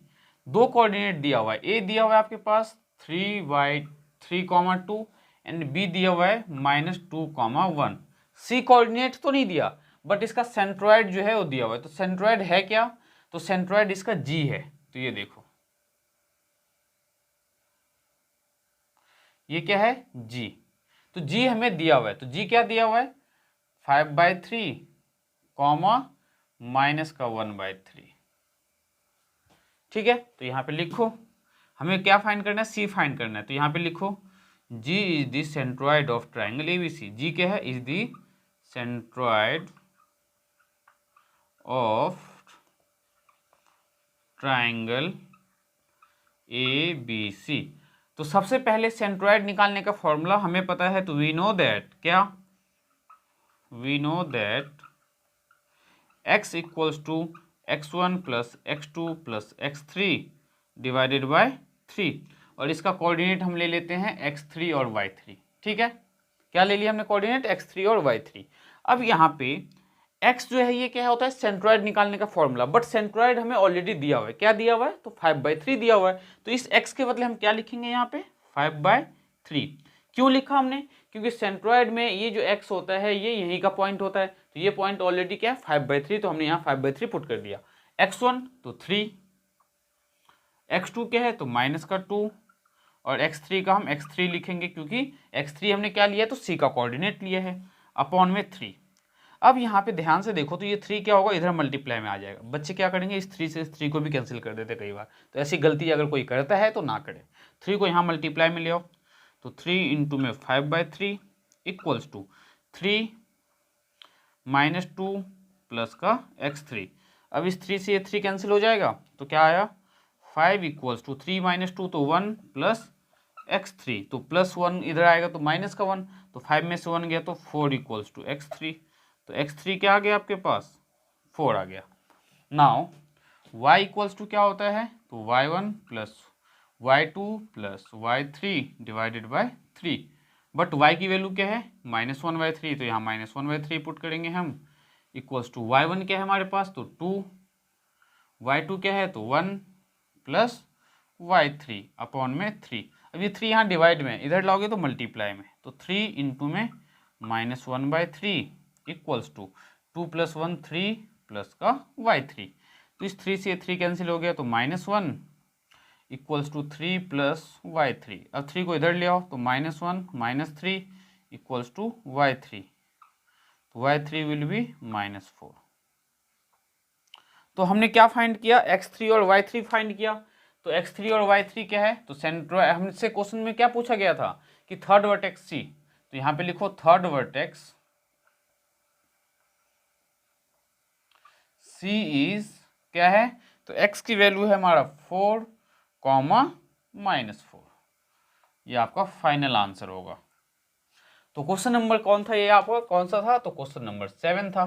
दो कोऑर्डिनेट दिया हुआ है, a दिया हुआ है आपके पास 3/3,2 एंड b दिया हुआ है -2,1। c कोऑर्डिनेट तो नहीं दिया बट इसका सेंट्रॉइड जो है वो दिया हुआ है। तो सेंट्रॉइड है क्या, तो सेंट्रॉइड इसका g है, तो ये देखो ये क्या है g, तो g हमें दिया हुआ है, तो g क्या दिया हुआ है 5/3 माइनस का 1/3। ठीक है, तो यहाँ पे लिखो हमें क्या फाइंड करना है, c फाइंड करना है, तो यहाँ पे लिखो g is the centroid of triangle ABC। g क्या है, is the centroid of triangle ABC। तो सबसे पहले सेंट्रॉइड निकालने का फॉर्मूला हमें पता है, तो वी नो दैट क्या, we know that x equals to x1 + x2 + x3 divided by 3, और इसका कोऑर्डिनेट हम ले लेते हैं x3 और y3। ठीक है, क्या ले लिया हमने कोऑर्डिनेट x3 और y3। अब यहाँ पे x जो है ये क्या होता है सेंट्रॉइड निकालने का फॉर्मूला, बट सेंट्रॉइड हमें ऑलरेडी दिया हुआ है, क्या दिया हुआ है, तो 5/3 दिया हुआ है। तो इस x के बदले हम क्या लिखेंगे यहाँ पे 5/3। क्यों लिखा हमने, क्योंकि सेंट्रॉइड में ये जो x होता है ये यहीं का पॉइंट होता है, तो ये पॉइंट ऑलरेडी क्या है 5/3, तो हमने यहाँ 5/3 पुट कर दिया। x1 तो 3, x2 क्या है तो -2, और x3 का हम x3 लिखेंगे क्योंकि x3 हमने क्या लिया है तो c का कोऑर्डिनेट लिया है, अपॉन में 3। अब यहाँ पे ध्यान से देखो तो ये 3 क्या होगा इधर मल्टीप्लाई में आ जाएगा। बच्चे क्या करेंगे इस 3 से इस 3 को भी कैंसिल कर देते कई बार, तो ऐसी गलती अगर कोई करता है तो ना करे। 3 को यहाँ मल्टीप्लाई में ले आओ, तो 3 इंटू में 5/3 इक्वल्स टू 3 -2 प्लस का x3। अब इस 3 से ये 3 कैंसिल हो जाएगा, तो क्या आया 5 इक्वल्स टू 3 - 2 तो 1 प्लस x3, तो +1 इधर आएगा तो माइनस का 1, तो 5 में से 1 गया तो 4 इक्वल्स टू x3, तो x3 क्या आ गया आपके पास 4 आ गया। नाउ y इक्वल्स टू क्या होता है, तो y1 + y2 + y3 divided by 3, but y की वैल्यू क्या है -1/3, तो यहाँ -1/3 पुट करेंगे हम, इक्वल्स टू y1 क्या है हमारे पास तो 2, y2 क्या है तो 1 प्लस y3 अपॉन में 3। अब ये 3 यहाँ डिवाइड में, इधर लाओगे तो मल्टीप्लाई में, तो 3 इंटू में -1/3 इक्वल्स टू 2 + 1 3 प्लस का y3। तो इस 3 से 3 कैंसिल हो गया, तो -1 इक्वल्स टू 3 प्लस y3। अब 3 को इधर ले आओ, तो -1 - 3 इक्वल्स टू y3, तो y3 विल बी -4। तो हमने क्या फाइंड किया, x3 और y3 फाइंड किया। तो x3 और y3 क्या है, तो सेंट्रो, हमसे क्वेश्चन में क्या पूछा गया था कि थर्ड वर्टेक्स C, तो यहाँ पे लिखो थर्ड वर्टेक्स C इज क्या है, तो x की वैल्यू है हमारा 4, -4। ये आपका फाइनल आंसर होगा। तो क्वेश्चन नंबर कौन था, ये आपका कौन सा था, तो क्वेश्चन नंबर 7 था।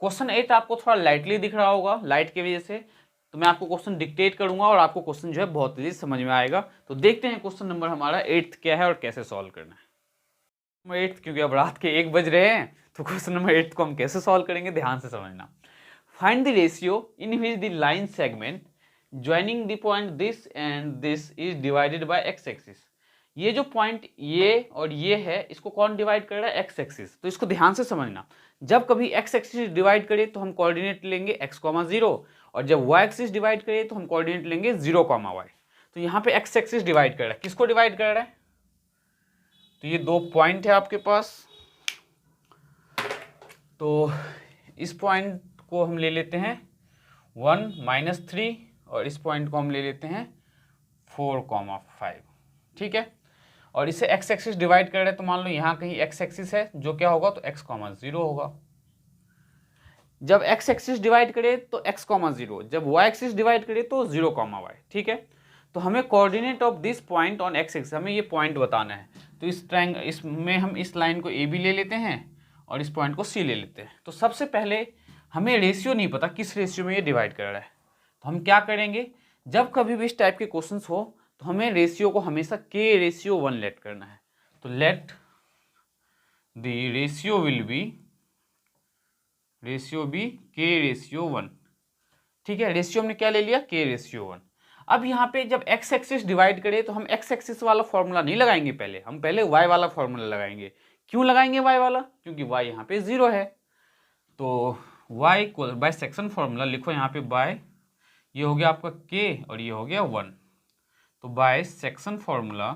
क्वेश्चन 8 आपको थोड़ा लाइटली दिख रहा होगा लाइट की वजह से, तो मैं आपको क्वेश्चन डिक्टेट करूंगा और आपको क्वेश्चन जो है बहुत तेजी समझ में आएगा। तो देखते हैं क्वेश्चन नंबर हमारा 8 क्या है और कैसे सॉल्व करना है। नंबर 8, क्योंकि अब रात के 1 बज रहे हैं, तो क्वेश्चन नंबर 8 को हम कैसे सॉल्व करेंगे, ध्यान से समझना। Find the ratio in which the line segment joining the point this and this is divided by x axis. ये जो पॉइंट ये और ये है, इसको कौन डिवाइड कर रहा है, एक्स एक्सिस। तो इसको ध्यान से समझना, जब कभी एक्स एक्सिस डिवाइड करे तो हम कोऑर्डिनेट लेंगे x, 0, और जब y एक्सिस डिवाइड करे तो हम कोऑर्डिनेट लेंगे 0, y। तो यहाँ पे एक्स एक्सिस डिवाइड कर रहा है, किसको डिवाइड कर रहा है, तो ये 2 पॉइंट है आपके पास। तो इस पॉइंट को हम ले लेते हैं 1 - 3 और इस पॉइंट को हम ले लेते हैं 4, 5, ठीक है। और इसे x एक्सिस डिवाइड कर रहे हैं, तो मान लो यहाँ कहीं x एक्सिस है, जो क्या होगा, तो x, 0 होगा। जब x एक्सिस डिवाइड करे तो x, 0, जब y एक्सिस डिवाइड करे तो 0, y, ठीक है। तो हमें coordinate of this point on x axis, हमें ये पॉइंट बताना है। तो इस ट्रायंगल, इसमें हम इस लाइन को AB ले लेते हैं और इस पॉइंट को C ले लेते हैं। तो सबसे पहले हमें रेशियो नहीं पता किस रेशियो में ये डिवाइड कर रहा है, तो हम क्या करेंगे, जब कभी भी इस टाइप के क्वेश्चंस हो तो हमें रेशियो को हमेशा K/1 लेट करना है। तो let the ratio will be K/1, ठीक है। रेशियो हमने क्या ले लिया, K/1। अब यहाँ पे जब x एक्सिस डिवाइड करे तो हम x एक्सिस वाला फॉर्मूला नहीं लगाएंगे, हम पहले y वाला फॉर्मूला लगाएंगे। क्यों लगाएंगे y वाला, क्योंकि y यहाँ पे 0 है। तो y equal by section formula लिखो यहाँ पे, बाय, ये हो गया आपका k और ये हो गया 1। तो by section formula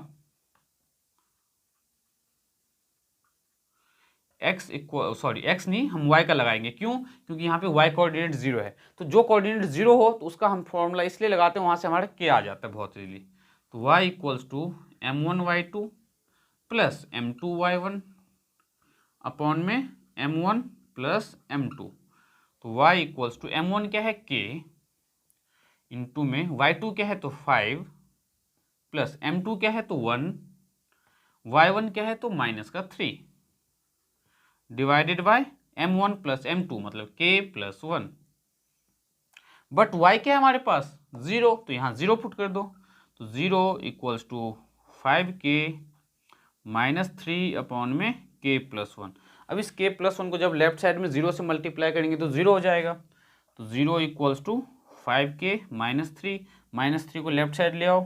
x equal, sorry x नहीं, हम y का लगाएंगे। क्यों, क्योंकि यहाँ पे y कोऑर्डिनेट 0 है। तो जो कोऑर्डिनेट 0 हो तो उसका हम फॉर्मूला इसलिए लगाते हैं, वहाँ से हमारा k आ जाता है बहुत इजीली। तो y equals to m1y2 plus m2y1 upon में m1 प्लस m2। तो y इक्वल्स टू m1 क्या है, k, इंटू में y2 क्या है, तो 5, प्लस m2 क्या है, तो 1, y1 क्या है, तो -3, divided by m1 plus m2 मतलब k प्लस 1। बट y क्या है हमारे पास, 0, तो यहाँ 0 पुट कर दो। तो 0 इक्वल्स टू 5k -3 अपॉन में k प्लस 1। अब इस k प्लस 1 को जब लेफ्ट साइड में 0 से मल्टीप्लाई करेंगे तो 0 हो जाएगा। तो 0 इक्वल्स टू 5k -3 को लेफ्ट साइड ले आओ,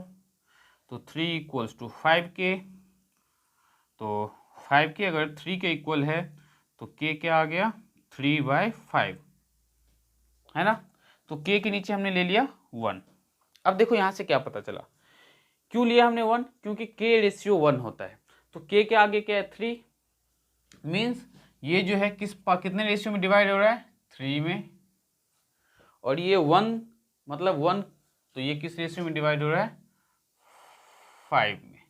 तो 3 इक्वल्स टू 5k। तो 5k अगर 3 के इक्वल है तो k क्या आ गया, 3/5, है ना। तो k के नीचे हमने ले लिया 1। अब देखो यहाँ से क्या पता चला, क्यों लिया हमने 1, क्योंकि K/1 होता है। तो k के आगे क्या है, 3, मीन्स ये जो है कितने रेशियो में डिवाइड हो रहा है, 3 में, और ये 1 मतलब 1, तो ये किस रेशियो में डिवाइड हो रहा है, 5 में।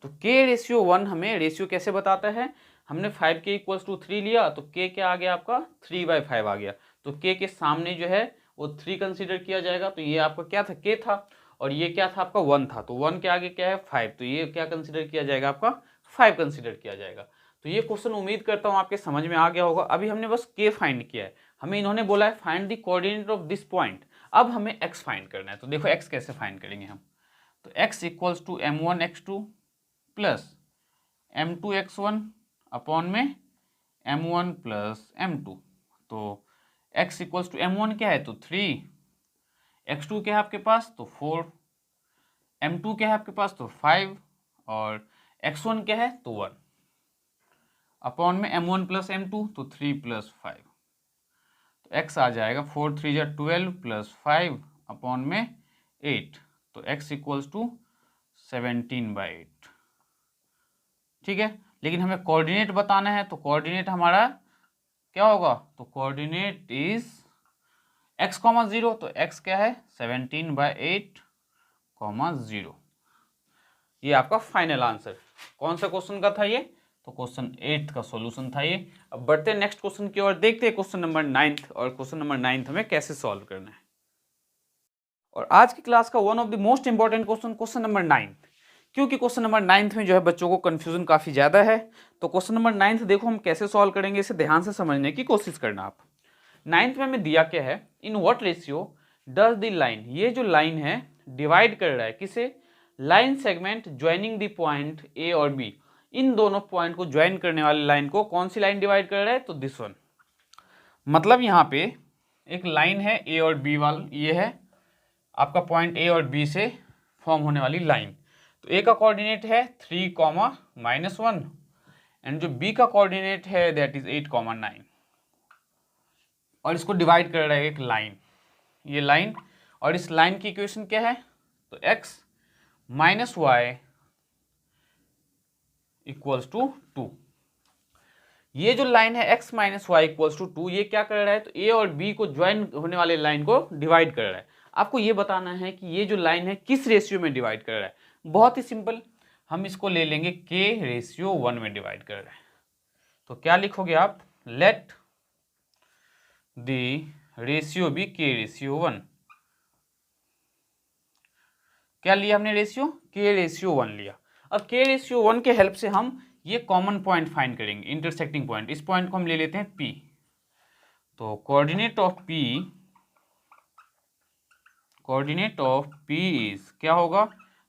तो K/1 हमें रेशियो कैसे बताता है, हमने 5k इक्वल्स टू 3 लिया, तो k क्या आ गया आपका, 3/5 आ गया। तो k के सामने जो है वो 3 कंसीडर किया जाएगा। तो ये आपका क्या था, k था, और ये क्या था आपका 1 था। तो 1 के आगे क्या है, 5, तो ये क्या कंसीडर किया जाएगा आपका, 5 कंसीडर किया जाएगा। तो ये क्वेश्चन उम्मीद करता हूँ आपके समझ में आ गया होगा। अभी हमने बस k फाइंड किया है, हमें इन्होंने बोला है find the coordinate of this point. अब हमें x फाइंड करना है। तो देखो x कैसे फाइंड करेंगे हम, तो x equals to m1x2 plus m2x1 upon में m1 प्लस m2। तो x इक्वल्स टू m1 क्या है, तो 3, x2 क्या है आपके पास, तो 4, m2 क्या है आपके पास, तो 5, और x1 क्या है, तो 1, अपॉन में m1 प्लस m2, तो 3 प्लस 5। तो x आ जाएगा 4 3 जा 12 प्लस 5 अपॉन में 8, तो x इक्वल्स टू 17/8। ठीक है, लेकिन हमें कोऑर्डिनेट बताना है, तो कोऑर्डिनेट हमारा क्या होगा, तो कोऑर्डिनेट इज x, 0, तो x क्या है 17/8, 0। ये आपका फाइनल आंसर कौन सा क्वेश्चन का था ये, तो क्वेश्चन 8 का सॉल्यूशन था ये। अब बढ़ते हैं नेक्स्ट क्वेश्चन की ओर, देखते हैं क्वेश्चन नंबर 9 और क्वेश्चन नंबर 9 हमें कैसे सॉल्व करना है। और आज की क्लास का one of the most important question, question number 9, क्योंकि क्वेश्चन नंबर 9 में जो है बच्चों को कंफ्यूजन काफी ज्यादा है। तो क्वेश्चन नंबर 9 देखो हम कैसे सॉल्व करेंगे, इसे ध्यान से समझने की कोशिश करना आप। 9th में हमें दिया क्या है, in what ratio does the line, ये जो लाइन है डिवाइड कर रहा है किसे, line segment joining the point ए और बी, इन दोनों पॉइंट को ज्वाइन करने वाली लाइन को कौन सी लाइन डिवाइड कर रहा है, तो दिस वन। मतलब यहाँ पे एक लाइन है ए और बी वाला, ये है आपका पॉइंट ए और बी से फॉर्म होने वाली लाइन। तो ए का कोऑर्डिनेट है 3, -1 एंड जो बी का कोऑर्डिनेट है दैट इज 8, 9, और इसको डिवाइड कर रहा है एक लाइन, ये लाइन, और इस लाइन की इक्वेशन क्या है, तो x - y इक्वल्स टू 2। ये जो लाइन है x - y इक्वल्स टू 2, ये क्या कर रहा है, तो a और b को ज्वाइन होने वाले लाइन को डिवाइड कर रहा है। आपको ये बताना है कि ये जो लाइन है किस रेशियो में डिवाइड कर रहा है। बहुत ही सिंपल, हम इसको ले लेंगे k/1 में डिवाइड कर रहा है। तो क्या लिखोगे आप, let the ratio B k/1। क्या लिया हमने रेशियो, k/1 लिया। अब k/1 के हेल्प से हम ये कॉमन पॉइंट फाइंड करेंगे, इंटरसेक्टिंग पॉइंट। इस पॉइंट को हम ले लेते हैं P। तो कोऑर्डिनेट ऑफ P इज क्या होगा,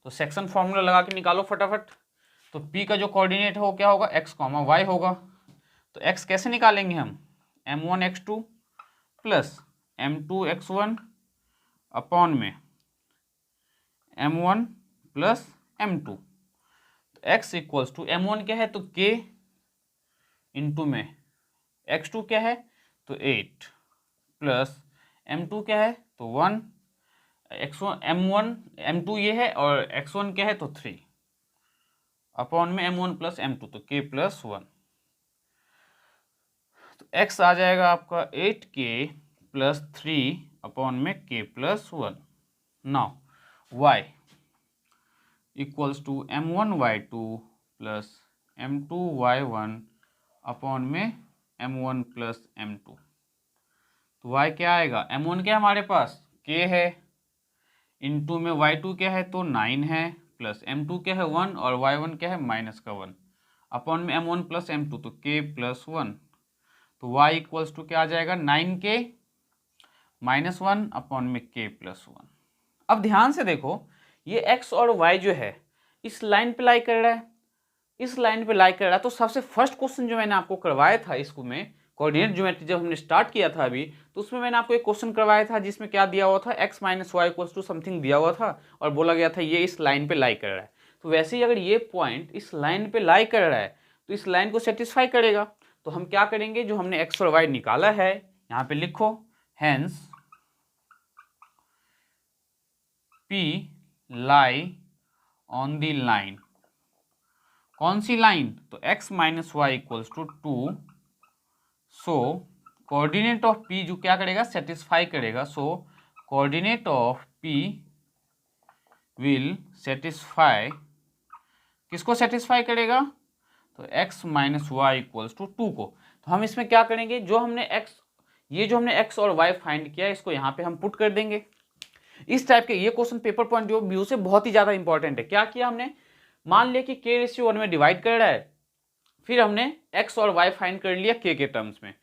तो सेक्शन फॉर्मूला लगा के निकालो फटाफट। तो P का जो कोऑर्डिनेट हो क्या होगा, x, y होगा। तो x कैसे निकालेंगे हम, m1x2 प्लस m2x1 अपॉन में m1 plus m2। x equals to m1 क्या है, तो k इंटू में x2 क्या है, तो 8 प्लस m2 क्या है, तो 1, x1 m1 m2 ये है, और x1 क्या है, तो 3 अपॉन में m1 प्लस m2, तो k+1। तो x आ जाएगा आपका 8k प्लस 3 अपॉन में k+1। Now y equals to m1y2 plus m2y1 upon में m1 प्लस m2। तो y क्या आएगा, m1 क्या है हमारे पास, k है, इंटू में y2 क्या है, तो 9 है, प्लस m2 क्या है 1, और y1 क्या है -1 अपॉन में m1 प्लस m2, तो k+1। तो y इक्वल्स टू क्या आ जाएगा, 9k -1 अपॉन में k+1। अब ध्यान से देखो, ये x और y जो है इस लाइन पे लाई कर रहा है, इस लाइन पे लाई कर रहा है। तो सबसे फर्स्ट क्वेश्चन जो मैंने आपको करवाया था इसको में कोऑर्डिनेट ज्योमेट्री, जब हमने स्टार्ट किया था अभी, तो उसमें मैंने आपको एक क्वेश्चन करवाया था जिसमें क्या दिया हुआ था, x - y equals to something दिया हुआ था, और बोला गया था ये इस लाइन पे लाई कर रहा है। तो वैसे ही अगर ये पॉइंट इस लाइन पे लाई कर रहा है तो इस लाइन को सेटिस्फाई करेगा। तो हम क्या करेंगे, जो हमने x और y निकाला है यहाँ पे लिखो, hence P lie on the line, कौन सी लाइन, तो x - y equals to 2। So coordinate of P जो क्या करेगा, सेटिस्फाई करेगा। So coordinate of P will satisfy, किसको सेटिस्फाई करेगा, तो x - y इक्वल्स टू 2 को। तो हम इसमें क्या करेंगे, जो हमने x और y फाइंड किया इसको यहाँ पे हम पुट कर देंगे। इस टाइप के ये question paper point of view से बहुत ही ज्यादा इंपॉर्टेंट है। क्या किया हमने, मान लिया कि k/1 में डिवाइड कर रहा है, फिर हमने x और y फाइंड कर लिया k के टर्म्स में।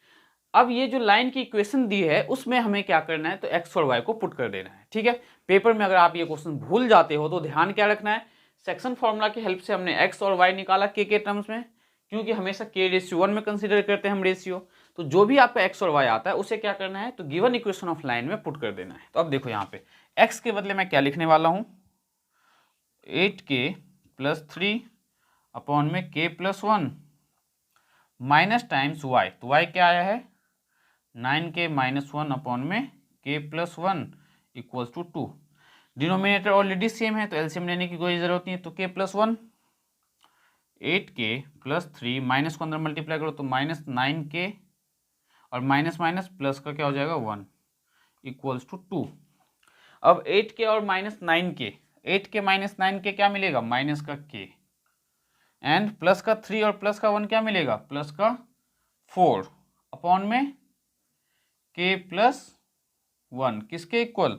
अब ये जो लाइन की इक्वेशन दी है उसमें हमें क्या करना है, तो x और y को पुट कर देना है। ठीक है, पेपर में अगर आप ये क्वेश्चन भूल जाते हो तो ध्यान क्या रखना है, सेक्शन फॉर्मूला की हेल्प से हमने x और y निकाला k के टर्म्स में, क्योंकि हमेशा k/1 में कंसीडर करते हैं हम रेशियो। तो जो भी आपका x और y आता है उसे क्या करना है, तो गिवन इक्वेशन ऑफ लाइन में पुट कर देना है। तो अब देखो यहाँ पे x के बदले मैं क्या लिखने वाला हूँ, 8k प्लस 3 अपॉन में k+1 माइनस टाइम्स y। तो y क्या आया है, 9k माइनस 1 अपॉन में k plus 1 equals to 2। Denominator already same है तो एलसीएम लेने की कोई ज़रूरत नहीं है, तो k plus 1 8k plus 3 minus को अंदर मल्टीप्लाई करो तो माइनस 9k और माइनस माइनस प्लस का क्या हो जाएगा 1 इक्वल्स टू 2। अब 8k और minus 9k, 8k minus 9k क्या मिलेगा, माइनस का k, एंड प्लस का 3 और प्लस का 1 क्या मिलेगा, प्लस का 4 अपॉन में k प्लस 1 किसके इक्वल,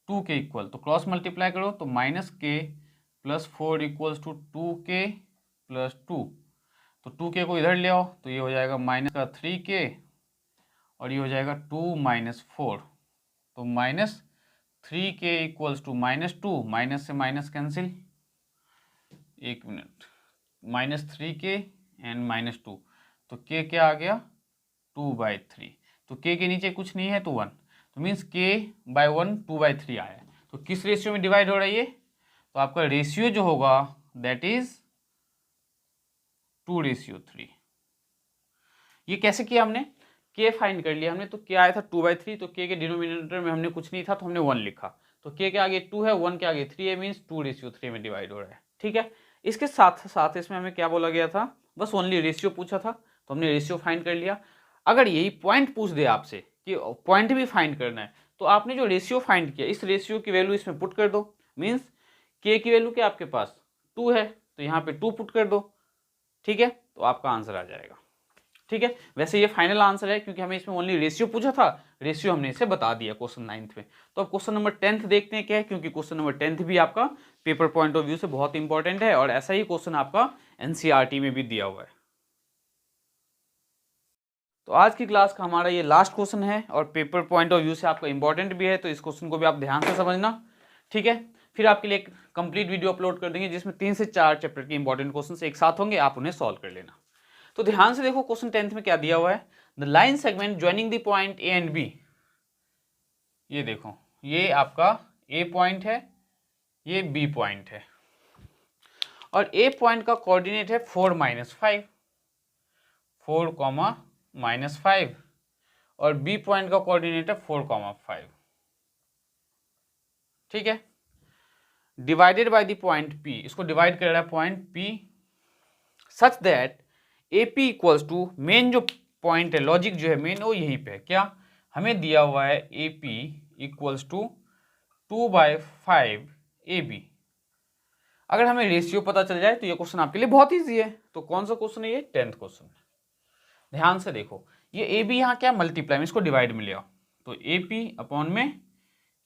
2 के इक्वल। तो क्रॉस मल्टीप्लाई करो तो minus k plus 4 equals to 2k plus 2। तो 2k को इधर ले आओ तो ये हो जाएगा माइनस का 3k और ये हो जाएगा 2 माइनस 4, तो minus 3k equals to minus 2, minus से माइनस कैंसिल, एक मिनट, माइनस 3k एंड माइनस 2, तो k क्या आ गया 2/3। तो k के नीचे कुछ नहीं है तो 1, तो मीन्स k बाय 1 2/3 आया है। तो किस रेशियो में डिवाइड हो रहा है ये, तो आपका रेशियो जो होगा दैट इज 2:3। ये कैसे किया हमने, k फाइंड कर लिया हमने, तो k आया था 2/3, तो k के डिनोमिनेटर में हमने कुछ नहीं था तो हमने 1 लिखा, तो k के आगे 2 है, 1 के आगे 3 है, मीन्स 2:3 में डिवाइड हो रहा है। ठीक है, इसके साथ साथ इसमें हमें क्या बोला गया था, बस ओनली रेशियो पूछा था तो हमने रेशियो फाइंड कर लिया। अगर यही पॉइंट पूछ दे आपसे कि पॉइंट भी फाइंड करना है, तो आपने जो रेशियो फाइंड किया इस रेशियो की वैल्यू इसमें पुट कर दो, मीन्स k की वैल्यू क्या आपके पास 2 है तो यहाँ पे 2 पुट कर दो, ठीक है, तो आपका आंसर आ जाएगा। ठीक है, वैसे ये फाइनल आंसर है क्योंकि हमें इसमें ओनली रेशियो पूछा था, रेशियो हमने इसे बता दिया क्वेश्चन 9th में। तो अब क्वेश्चन नंबर 10th देखते हैं क्या है, क्योंकि क्वेश्चन नंबर 10th भी आपका पेपर पॉइंट ऑफ व्यू से बहुत इंपॉर्टेंट है और ऐसा ही क्वेश्चन आपका एनसीईआरटी में भी दिया हुआ है। तो आज की क्लास का हमारा ये लास्ट क्वेश्चन है और पेपर पॉइंट ऑफ व्यू से आपका इंपॉर्टेंट भी है, तो इस क्वेश्चन को भी आप ध्यान से समझना। ठीक है, फिर आपके लिए एक कंप्लीट वीडियो अपलोड कर देंगे जिसमें 3 से 4 चैप्टर के इंपॉर्टेंट क्वेश्चन एक साथ होंगे, आप उन्हें सॉल्व कर लेना। तो ध्यान से देखो क्वेश्चन 10th में क्या दिया हुआ है, the line segment joining the point A and B. ये देखो, ये आपका ए पॉइंट है, ये बी पॉइंट है, और ए पॉइंट का कोऑर्डिनेट है 4 - 5, 4, -5, और बी पॉइंट का कोऑर्डिनेट है 4, 5। ठीक है, divided by the point P, इसको डिवाइड कर रहा है point P such that A P equals to, main जो पॉइंट है, लॉजिक जो है मेन वो यहीं पे है, क्या हमें दिया हुआ है A P equals to 2/5 A B. अगर हमें रेशियो पता चल जाए तो ये क्वेश्चन आपके लिए बहुत ईजी है। तो कौन सा क्वेश्चन है ये, 10th क्वेश्चन। ध्यान से देखो, ये ए बी यहाँ क्या मल्टीप्लाई में, इसको डिवाइड में ले आओ, तो ए पी अपॉन में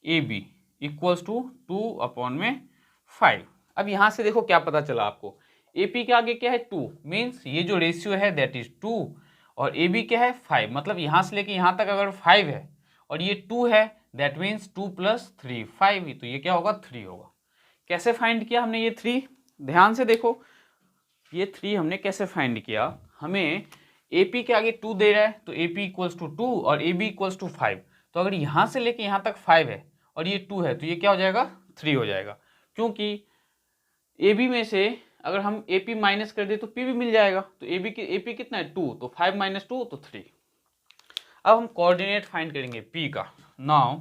ए बी इक्वल्स टू 2/5। अब यहाँ से देखो क्या पता चला आपको, ए पी के आगे क्या है 2, मीन्स ये जो रेशियो है दैट इज 2, और ए बी क्या है 5, मतलब यहाँ से लेके यहाँ तक अगर 5 है और ये 2 है दैट मीन्स 2 + 3 5, तो ये क्या होगा 3 होगा। कैसे फाइंड किया हमने ये 3, ध्यान से देखो, ये 3 हमने कैसे फाइंड किया, हमें ए पी के आगे 2 दे रहा है तो ए पी इक्वल्स टू 2 और ए बी इक्वल्स टू 5, तो अगर यहाँ से लेके यहाँ तक 5 है और ये 2 है तो ये क्या हो जाएगा 3 हो जाएगा, क्योंकि ए बी में से अगर हम ए पी माइनस कर दे तो पी भी मिल जाएगा, तो ए पी कितना है 2, तो 5 - 2 तो 3। अब हम कोऑर्डिनेट फाइंड करेंगे पी का। Now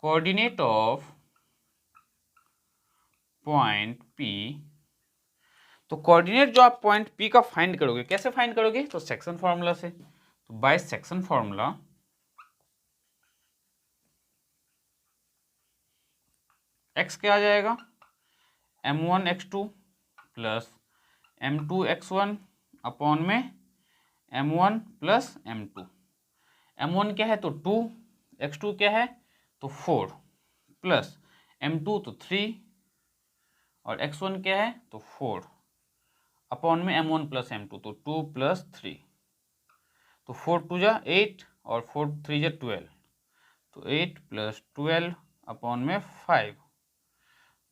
coordinate of point P, तो कोऑर्डिनेट जो आप पॉइंट पी का फाइंड करोगे, कैसे फाइंड करोगे, तो सेक्शन फॉर्मूला से, तो बाय सेक्शन फॉर्मूला x क्या आ जाएगा m1 x2 plus m2 x1 upon में m1 प्लस m2। m1 क्या है तो 2, x2 क्या है तो 4, प्लस m2 तो 3 और x1 क्या है तो 4 अपॉन में m1 प्लस m2, तो 2 + 3, तो 4 × 2 = 8 और 4 × 3 = 12, तो 8 + 12 अपॉन में 5,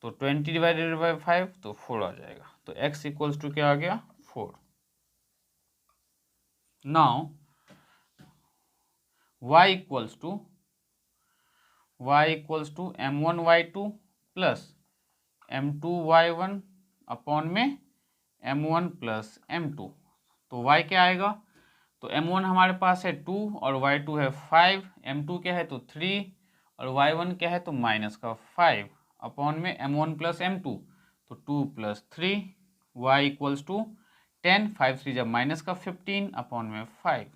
तो 20 डिवाइडेड बाय 5 तो 4 आ जाएगा, तो x इक्वल्स टू क्या आ गया 4। Now y equals to m1 y2 plus m2 y1 upon में m1 प्लस m2, तो y क्या आएगा, तो m1 हमारे पास है 2 और y2 है 5, m2 क्या है तो 3 और y1 क्या है तो माइनस का 5 अपॉन में m1 प्लस m2 तो 2 प्लस 3 y इक्वल्स टू 10, 5 3 जब माइनस का 15 अपॉन में 5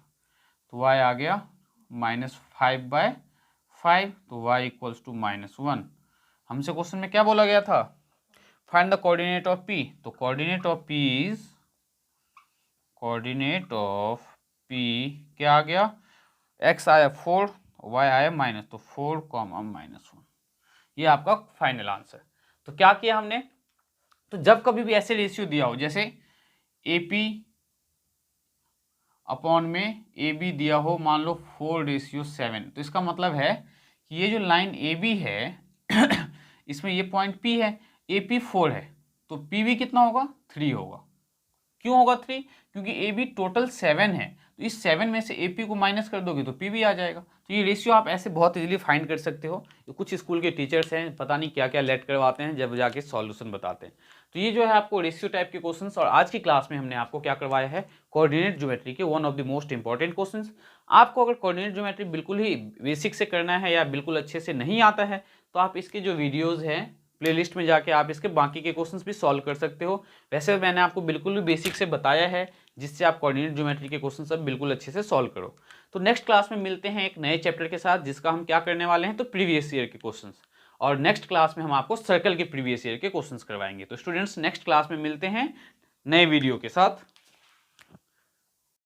तो y आ गया -5/5 तो y इक्वल्स टू -1। हमसे क्वेश्चन में क्या बोला गया था, find the coordinate of p, तो कोऑर्डिनेट ऑफ p क्या आ गया, x आया 4 y आया माइनस, तो 4, -1, ये आपका फाइनल आंसर। तो क्या किया हमने, तो जब कभी भी ऐसे रेशियो दिया हो जैसे AP अपॉन में AB दिया हो, मान लो 4:7, तो इसका मतलब है कि ये जो लाइन AB है इसमें ये पॉइंट P है, AP 4 है, तो PB कितना होगा 3 होगा। क्यों होगा 3, क्योंकि AB टोटल 7 है, तो इस 7 में से AP को माइनस कर दोगे तो PB आ जाएगा। तो ये रेशियो आप ऐसे बहुत इजीली फाइंड कर सकते हो। कुछ स्कूल के टीचर्स हैं पता नहीं क्या क्या लेट करवाते हैं, जब जाके सॉल्यूशन बताते हैं। तो ये जो है आपको रेशियो टाइप के क्वेश्चंस, और आज की क्लास में हमने आपको क्या करवाया है, कोऑर्डिनेट ज्योमेट्री के one of the most important questions. आपको अगर कोऑर्डिनेट ज्योमेट्री बिल्कुल ही बेसिक से करना है या बिल्कुल अच्छे से नहीं आता है, तो आप इसके जो वीडियोज़ हैं प्लेलिस्ट में जाके आप इसके बाकी के क्वेश्चंस भी सॉल्व कर सकते हो। वैसे मैंने आपको बिल्कुल भी बेसिक से बताया है, जिससे आप कोऑर्डिनेट ज्योमेट्री के क्वेश्चन सब बिल्कुल अच्छे से सॉल्व करो। तो नेक्स्ट क्लास में मिलते हैं एक नए चैप्टर के साथ, जिसका हम क्या करने वाले हैं, तो प्रीवियस ईयर के क्वेश्चंस, और नेक्स्ट क्लास में हम आपको सर्कल के प्रीवियस ईयर के क्वेश्चंस करवाएंगे। तो स्टूडेंट्स नेक्स्ट क्लास में मिलते हैं नए वीडियो के साथ।